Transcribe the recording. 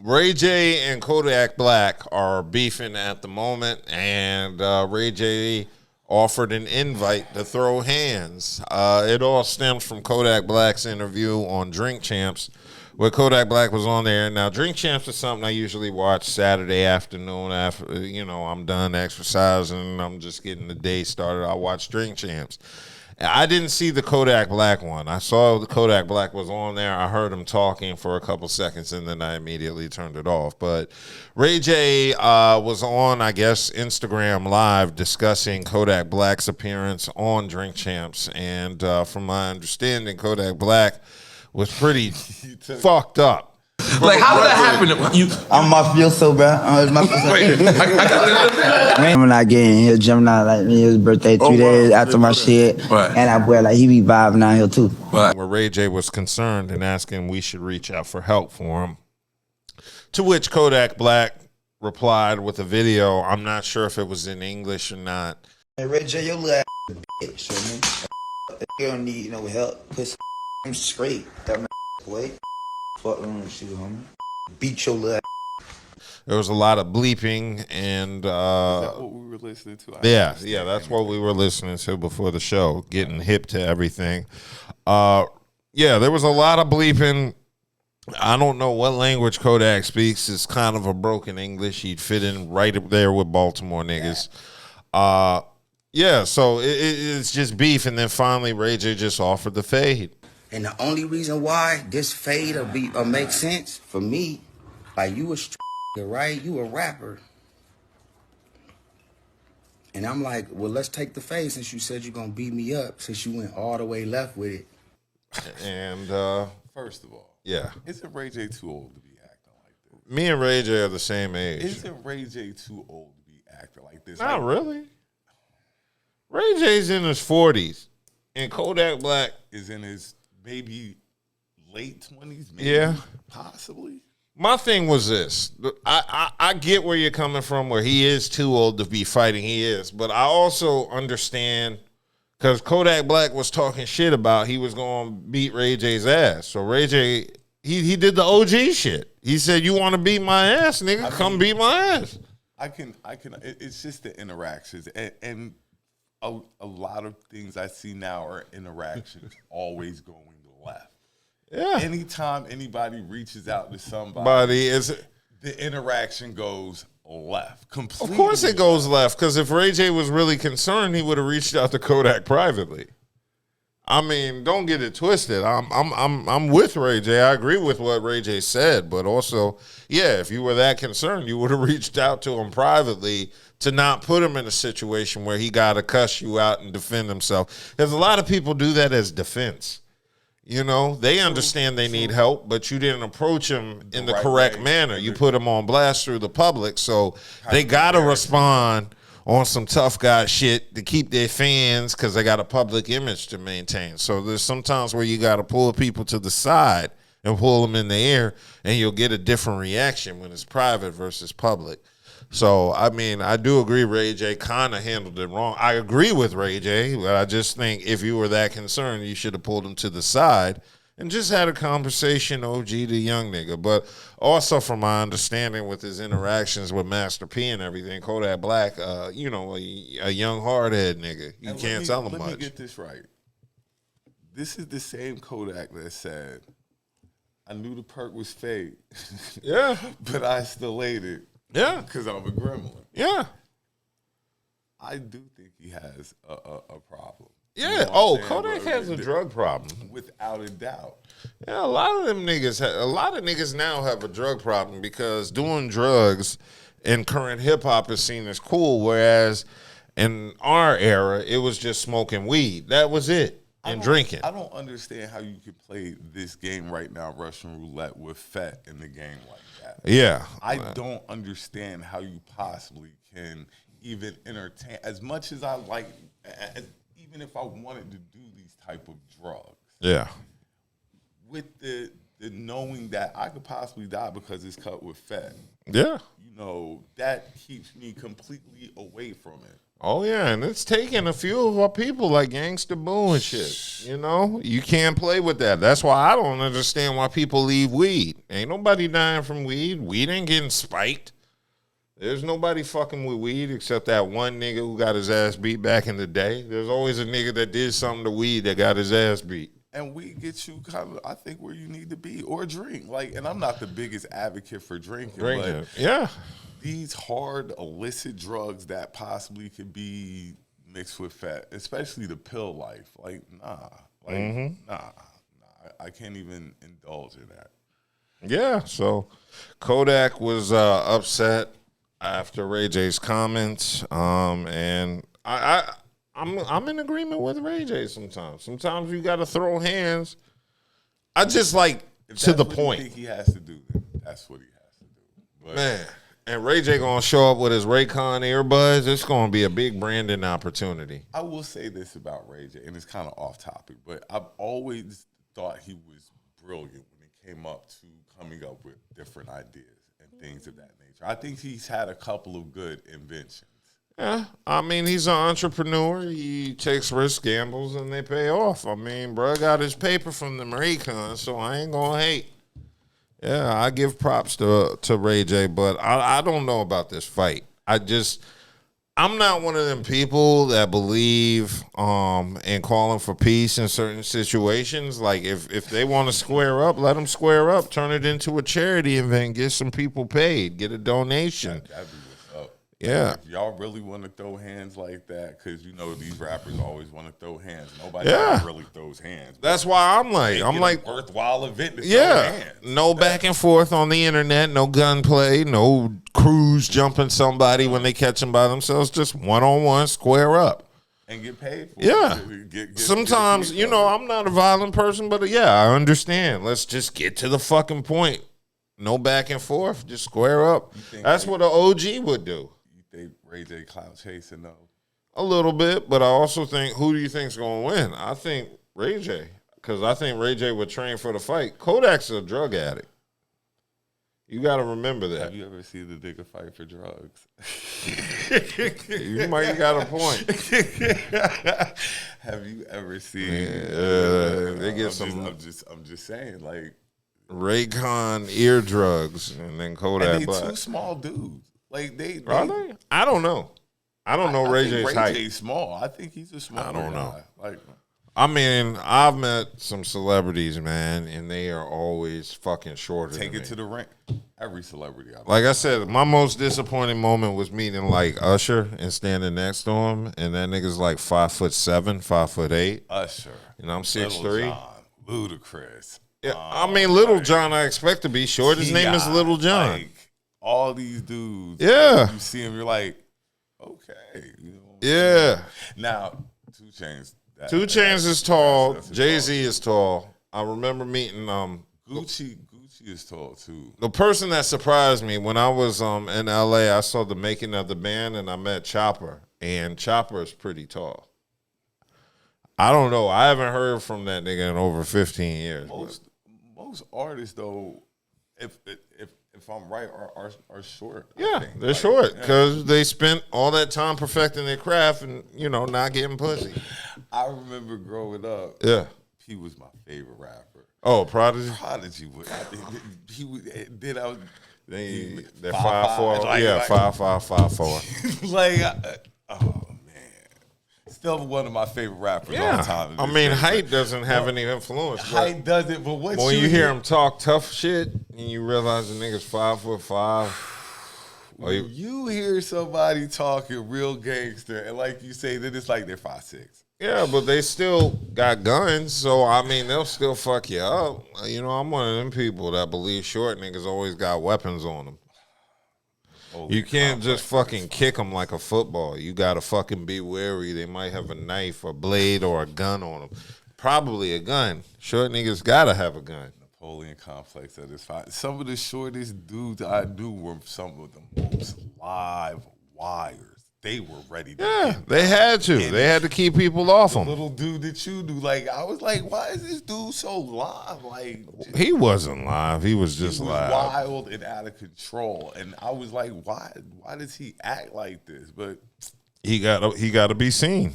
Ray J and Kodak Black are beefing at the moment, and Ray J offered an invite to throw hands. It all stems from Kodak Black's interview on Drink Champs, where Kodak Black was on there. Now, Drink Champs is something I usually watch Saturday afternoon after, I'm done exercising, I'm just getting the day started. I watch Drink Champs. I didn't see the Kodak Black one. I saw the Kodak Black was on there. I heard him talking for a couple seconds, and then I immediately turned it off. But Ray J was on, I guess, Instagram Live discussing Kodak Black's appearance on Drink Champs. And from my understanding, Kodak Black was pretty fucked up. Like, how did that happen? I must feel so bad. I'm not getting here, jumping out like me. His birthday 3 days after my shit. Right. And that boy, like, he be vibing out here too. Right. Where Ray J was concerned and asking we should reach out for help for him. To which Kodak Black replied with a video. I'm not sure if it was in English or not. Hey, Ray J, your little ass bitch, man. You don't need no help. Put some straight. That man, boy. Fuck on shit, homie. Beat your little ass. There was a lot of bleeping and is that what we were listening to? Yeah, that's what we were listening to before the show, getting hip to everything. Yeah, there was a lot of bleeping. I don't know what language Kodak speaks. It's kind of a broken English. He'd fit in right up there with Baltimore niggas. Yeah, so it's just beef, and then finally Ray J just offered the fade. And the only reason why this fade or make sense for me, like, you a right? You a rapper. And I'm like, well, let's take the fade since you said you're gonna beat me up, since you went all the way left with it. And first of all, yeah, isn't Ray J too old to be acting like this? Me and Ray J are the same age. Isn't Ray J too old to be acting like this? Not really. Ray J's in his 40s, and Kodak Black is in his maybe late 20s, maybe, possibly. My thing was this. I get where you're coming from, where he is too old to be fighting. He is. But I also understand, because Kodak Black was talking shit about he was going to beat Ray J's ass. So Ray J, he did the OG shit. He said, you want to beat my ass, nigga? Come beat my ass. I can. It's just the interactions. And a lot of things I see now are interactions always going left. Yeah. Anytime anybody reaches out to somebody, the interaction goes left. Completely. Of course it goes left, because if Ray J was really concerned, he would have reached out to Kodak privately. I mean, don't get it twisted. I'm with Ray J. I agree with what Ray J said, but also, yeah, if you were that concerned, you would have reached out to him privately to not put him in a situation where he got to cuss you out and defend himself. Because a lot of people do that as defense. You know, they understand they need help, but you didn't approach them in the correct manner. You put them on blast through the public, so they got to respond on some tough guy shit to keep their fans, because they got a public image to maintain. So there's sometimes where you got to pull people to the side and pull them in the air, and you'll get a different reaction when it's private versus public. So, I mean, I do agree Ray J kind of handled it wrong. I agree with Ray J, but I just think if you were that concerned, you should have pulled him to the side and just had a conversation, OG the young nigga. But also from my understanding with his interactions with Master P and everything, Kodak Black, a young hardhead nigga. You can't tell him much. Let me get this right. This is the same Kodak that said, I knew the perk was fake. Yeah. But I still ate it. Yeah. Because I'm a gremlin. Yeah. I do think he has a problem. Yeah. You know Kodak has a drug problem. Without a doubt. Yeah, a lot of niggas now have a drug problem, because doing drugs in current hip-hop is seen as cool, whereas in our era, it was just smoking weed. That was it. And drinking. I don't understand how you could play this game right now, Russian roulette, with Fett in the game like that. Yeah. I don't understand how you possibly can even entertain, as much as I like, even if I wanted to do these type of drugs. Yeah. With the knowing that I could possibly die because it's cut with fat. Yeah. You know, that keeps me completely away from it. Oh, yeah, and it's taking a few of our people like Gangsta Boo and shit. You know, you can't play with that. That's why I don't understand why people leave weed. Ain't nobody dying from weed. Weed ain't getting spiked. There's nobody fucking with weed except that one nigga who got his ass beat back in the day. There's always a nigga that did something to weed that got his ass beat. And weed gets you kind of, I think, where you need to be or drink. Like, and I'm not the biggest advocate for drinking. But yeah. These hard illicit drugs that possibly could be mixed with fat, especially the pill life. Like, nah, I can't even indulge in that. Yeah, so Kodak was upset after Ray J's comments, and I'm in agreement with Ray J sometimes. Sometimes you got to throw hands. I just like to the point. I think he has to do that. That's what he has to do. But Man, and Ray J gonna show up with his Raycon earbuds. It's gonna be a big branding opportunity. I will say this about Ray J, and it's kind of off topic, but I've always thought he was brilliant when it came up to coming up with different ideas and things of that nature. I think he's had a couple of good inventions. Yeah, I mean, he's an entrepreneur. He takes risks, gambles, and they pay off. I mean, bro got his paper from the Raycon, so I ain't gonna hate. Yeah, I give props to Ray J, but I don't know about this fight. I'm not one of them people that believe in calling for peace in certain situations. Like, if they want to square up, let them square up. Turn it into a charity event. Get some people paid. Get a donation. That'd be what's up. Yeah. If y'all really want to throw hands like that, because you know these rappers always want to throw hands. Nobody ever really throws hands. That's why I'm like, worthwhile event to throw hands. No back and forth on the internet, no gunplay, no crews jumping somebody when they catch them by themselves. Just one-on-one, square up. And get paid for it. Get sometimes, I'm not a violent person, but I understand. Let's just get to the fucking point. No back and forth, just square up. That's what an OG would do. They Ray J clout chasing though? A little bit, but I also think, who do you think's going to win? I think Ray J, because I think Ray J would train for the fight. Kodak's a drug addict. You got to remember that. Have you ever seen the nigga fight for drugs? You might got a point. Have you ever seen? They get I'm just saying, like Raycon ear drugs, and then Kodak. And they two small dudes. Like they I don't know. I don't know Ray J's height. Ray J's small. I think he's a small. I don't know. Like, I mean, I've met some celebrities, man, and they are always fucking shorter. Take it to the ring. Every celebrity. Like I said, my most disappointing moment was meeting like Usher and standing next to him, and that nigga's like 5'7", 5'8". Usher. And I'm 6'3". Ludacris. Yeah, I mean, Little John, I expect to be short. His name is Little John. Like, all these dudes. Yeah. You see him, you're like, okay. Now, 2 Chainz. 2 Chainz is tall. Jay-Z is tall. I remember meeting Gucci is tall too. The person that surprised me when I was in LA, I saw the making of the band and I met Chopper. And Chopper is pretty tall. I don't know. I haven't heard from that nigga in over 15 years. Most artists though, if I'm right, are short. Yeah, they're short because they spent all that time perfecting their craft and not getting pussy. I remember growing up. Yeah, he was my favorite rapper. Oh, Prodigy. Prodigy was. He was. Then I was. They're 5'4". Yeah, 5'5", 5'4". Like, oh man, still one of my favorite rappers all time. I mean, height doesn't have any influence. Height doesn't, but when you hear him talk tough shit and you realize the nigga's 5'5". When you hear somebody talking real gangster, and like you say, then it's like they're 5'6". Yeah, but they still got guns, so I mean, they'll still fuck you up. I'm one of them people that believe short niggas always got weapons on them. You can't just fucking kick them like a football. You gotta fucking be wary. They might have a knife, a blade, or a gun on them. Probably a gun. Short niggas gotta have a gun. Napoleon complex at his fight. Some of the shortest dudes I knew were some of the most live wires they were ready. Yeah, they had to. They had to keep people off him. Little dude that you do, like I was like, why is this dude so live? Like he wasn't live. He was just live. Wild and out of control. And I was like, why does he act like this? But he got to be seen.